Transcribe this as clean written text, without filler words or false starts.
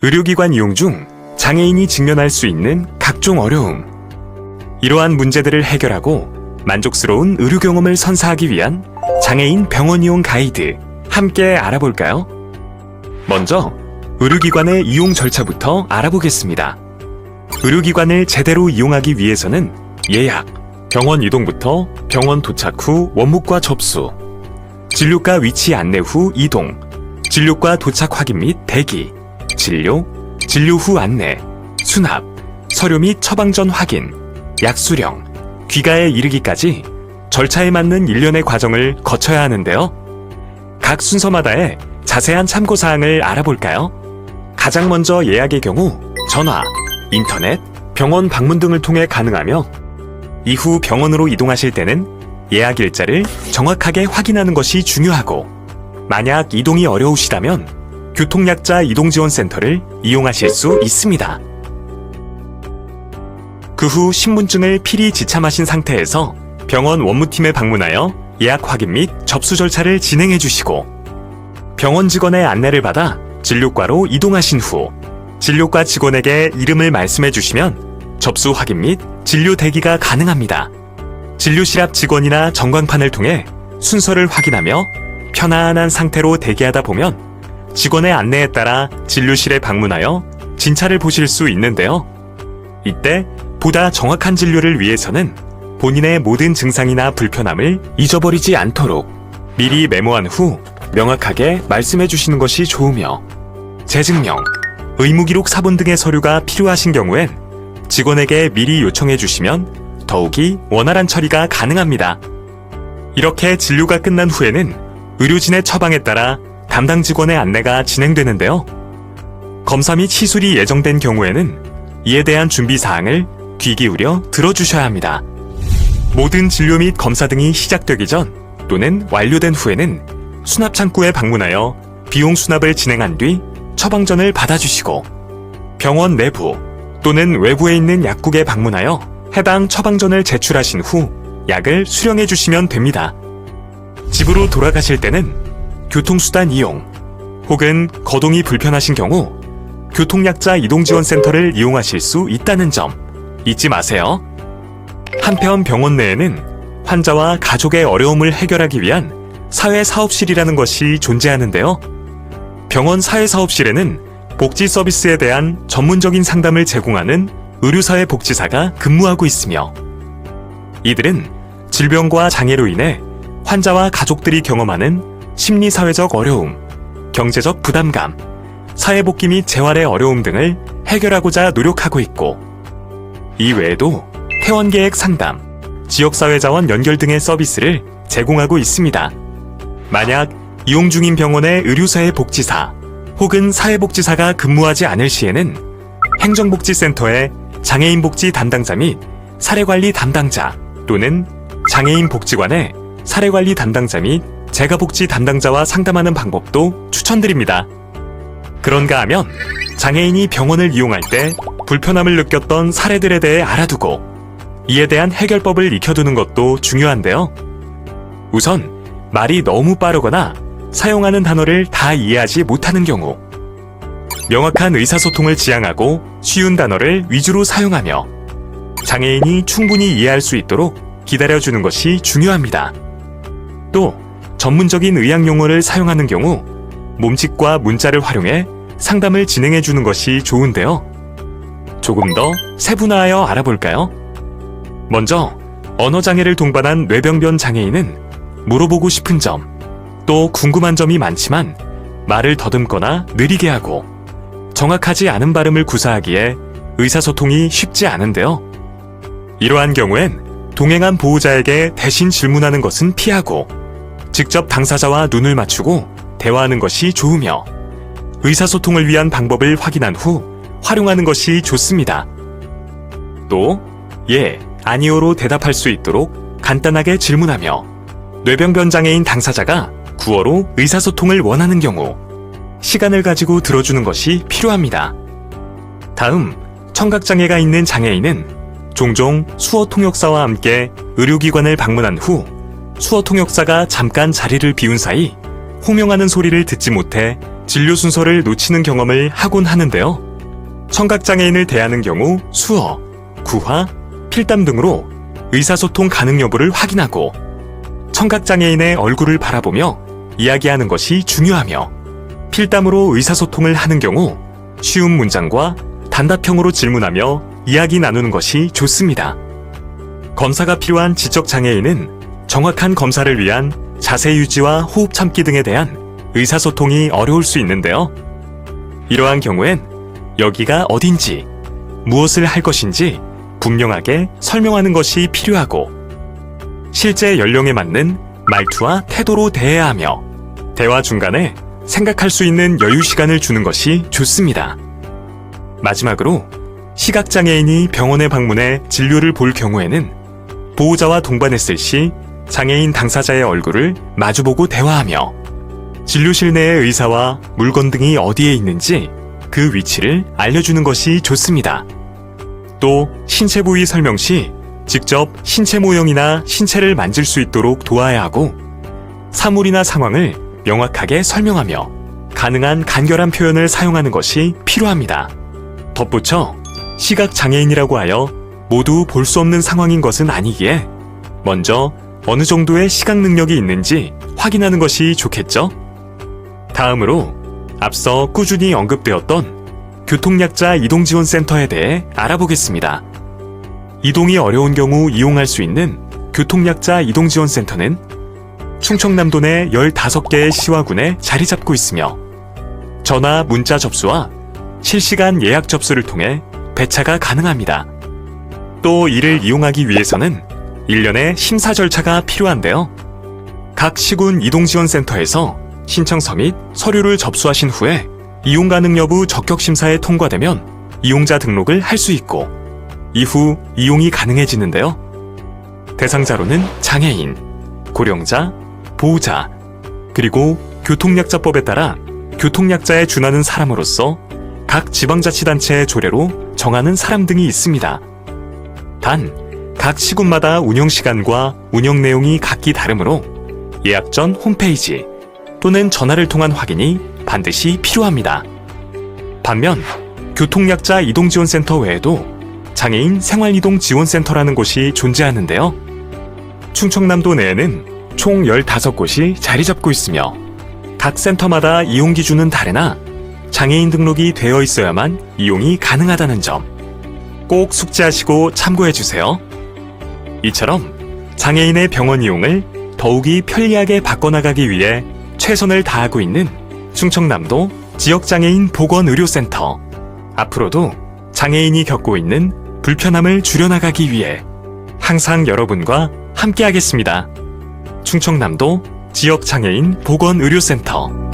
의료기관 이용 중 장애인이 직면할 수 있는 각종 어려움. 이러한 문제들을 해결하고 만족스러운 의료 경험을 선사하기 위한 장애인 병원 이용 가이드 함께 알아볼까요? 먼저 의료기관의 이용 절차부터 알아보겠습니다. 의료기관을 제대로 이용하기 위해서는 예약, 병원 이동부터 병원 도착 후 원목과 접수, 진료과 위치 안내 후 이동, 진료과 도착 확인 및 대기, 진료, 진료 후 안내, 수납, 서류 및 처방 전 확인, 약 수령, 귀가에 이르기까지 절차에 맞는 일련의 과정을 거쳐야 하는데요. 각 순서마다의 자세한 참고사항을 알아볼까요? 가장 먼저 예약의 경우 전화, 인터넷, 병원 방문 등을 통해 가능하며 이후 병원으로 이동하실 때는 예약 일자를 정확하게 확인하는 것이 중요하고 만약 이동이 어려우시다면 교통약자 이동지원센터를 이용하실 수 있습니다. 그 후 신분증을 필히 지참하신 상태에서 병원 원무팀에 방문하여 예약 확인 및 접수 절차를 진행해 주시고 병원 직원의 안내를 받아 진료과로 이동하신 후 진료과 직원에게 이름을 말씀해 주시면 접수 확인 및 진료 대기가 가능합니다. 진료실 앞 직원이나 전광판을 통해 순서를 확인하며 편안한 상태로 대기하다 보면 직원의 안내에 따라 진료실에 방문하여 진찰을 보실 수 있는데요. 이때 보다 정확한 진료를 위해서는 본인의 모든 증상이나 불편함을 잊어버리지 않도록 미리 메모한 후 명확하게 말씀해 주시는 것이 좋으며 재증명, 의무기록 사본 등의 서류가 필요하신 경우엔 직원에게 미리 요청해 주시면 더욱이 원활한 처리가 가능합니다. 이렇게 진료가 끝난 후에는 의료진의 처방에 따라 담당 직원의 안내가 진행되는데요. 검사 및 시술이 예정된 경우에는 이에 대한 준비 사항을 귀 기울여 들어주셔야 합니다. 모든 진료 및 검사 등이 시작되기 전 또는 완료된 후에는 수납 창구에 방문하여 비용 수납을 진행한 뒤 처방전을 받아주시고 병원 내부 또는 외부에 있는 약국에 방문하여 해당 처방전을 제출하신 후 약을 수령해 주시면 됩니다. 집으로 돌아가실 때는 교통수단 이용 혹은 거동이 불편하신 경우 교통약자 이동지원센터를 이용하실 수 있다는 점 잊지 마세요. 한편 병원 내에는 환자와 가족의 어려움을 해결하기 위한 사회사업실이라는 것이 존재하는데요. 병원 사회사업실에는 복지 서비스에 대한 전문적인 상담을 제공하는 의료사회복지사가 근무하고 있으며 이들은 질병과 장애로 인해 환자와 가족들이 경험하는 심리사회적 어려움, 경제적 부담감, 사회복귀 및 재활의 어려움 등을 해결하고자 노력하고 있고 이 외에도 퇴원계획 상담, 지역사회자원 연결 등의 서비스를 제공하고 있습니다. 만약 이용 중인 병원의 의료사회복지사 혹은 사회복지사가 근무하지 않을 시에는 행정복지센터에 장애인복지 담당자 및 사례관리 담당자 또는 장애인복지관의 사례관리 담당자 및 재가복지 담당자와 상담하는 방법도 추천드립니다. 그런가 하면 장애인이 병원을 이용할 때 불편함을 느꼈던 사례들에 대해 알아두고 이에 대한 해결법을 익혀두는 것도 중요한데요. 우선 말이 너무 빠르거나 사용하는 단어를 다 이해하지 못하는 경우 명확한 의사소통을 지향하고 쉬운 단어를 위주로 사용하며 장애인이 충분히 이해할 수 있도록 기다려주는 것이 중요합니다. 또 전문적인 의학 용어를 사용하는 경우 몸짓과 문자를 활용해 상담을 진행해주는 것이 좋은데요. 조금 더 세분화하여 알아볼까요? 먼저 언어장애를 동반한 뇌병변 장애인은 물어보고 싶은 점, 또 궁금한 점이 많지만 말을 더듬거나 느리게 하고 정확하지 않은 발음을 구사하기에 의사소통이 쉽지 않은데요. 이러한 경우엔 동행한 보호자에게 대신 질문하는 것은 피하고 직접 당사자와 눈을 맞추고 대화하는 것이 좋으며 의사소통을 위한 방법을 확인한 후 활용하는 것이 좋습니다. 또 예, 아니오로 대답할 수 있도록 간단하게 질문하며 뇌병변 장애인 당사자가 구어로 의사소통을 원하는 경우 시간을 가지고 들어주는 것이 필요합니다. 다음, 청각장애가 있는 장애인은 종종 수어통역사와 함께 의료기관을 방문한 후 수어통역사가 잠깐 자리를 비운 사이 호명하는 소리를 듣지 못해 진료 순서를 놓치는 경험을 하곤 하는데요. 청각장애인을 대하는 경우 수어, 구화, 필담 등으로 의사소통 가능 여부를 확인하고 청각장애인의 얼굴을 바라보며 이야기하는 것이 중요하며 필담으로 의사소통을 하는 경우 쉬운 문장과 단답형으로 질문하며 이야기 나누는 것이 좋습니다. 검사가 필요한 지적장애인은 정확한 검사를 위한 자세 유지와 호흡 참기 등에 대한 의사소통이 어려울 수 있는데요. 이러한 경우엔 여기가 어딘지, 무엇을 할 것인지 분명하게 설명하는 것이 필요하고 실제 연령에 맞는 말투와 태도로 대해야 하며 대화 중간에 생각할 수 있는 여유 시간을 주는 것이 좋습니다. 마지막으로 시각장애인이 병원에 방문해 진료를 볼 경우에는 보호자와 동반했을 시 장애인 당사자의 얼굴을 마주보고 대화하며 진료실 내의 의사와 물건 등이 어디에 있는지 그 위치를 알려주는 것이 좋습니다. 또 신체 부위 설명 시 직접 신체 모형이나 신체를 만질 수 있도록 도와야 하고 사물이나 상황을 명확하게 설명하며 가능한 간결한 표현을 사용하는 것이 필요합니다. 덧붙여 시각장애인이라고 하여 모두 볼 수 없는 상황인 것은 아니기에 먼저 어느 정도의 시각 능력이 있는지 확인하는 것이 좋겠죠? 다음으로 앞서 꾸준히 언급되었던 교통약자 이동지원센터에 대해 알아보겠습니다. 이동이 어려운 경우 이용할 수 있는 교통약자 이동지원센터는 충청남도 내 15개의 시와 군에 자리 잡고 있으며 전화, 문자 접수와 실시간 예약 접수를 통해 배차가 가능합니다. 또 이를 이용하기 위해서는 일련의 심사 절차가 필요한데요. 각 시군 이동지원센터에서 신청서 및 서류를 접수하신 후에 이용 가능 여부 적격 심사에 통과되면 이용자 등록을 할 수 있고 이후 이용이 가능해지는데요. 대상자로는 장애인, 고령자, 보호자, 그리고 교통약자법에 따라 교통약자에 준하는 사람으로서 각 지방자치단체의 조례로 정하는 사람 등이 있습니다. 단, 각 시군마다 운영시간과 운영 내용이 각기 다르므로 예약 전 홈페이지 또는 전화를 통한 확인이 반드시 필요합니다. 반면 교통약자 이동지원센터 외에도 장애인 생활이동지원센터라는 곳이 존재하는데요. 충청남도 내에는 총 15곳이 자리 잡고 있으며 각 센터마다 이용 기준은 다르나 장애인 등록이 되어 있어야만 이용이 가능하다는 점 꼭 숙지하시고 참고해주세요. 이처럼 장애인의 병원 이용을 더욱이 편리하게 바꿔나가기 위해 최선을 다하고 있는 충청남도 지역장애인 보건의료센터. 앞으로도 장애인이 겪고 있는 불편함을 줄여나가기 위해 항상 여러분과 함께하겠습니다. 충청남도 지역장애인 보건의료센터.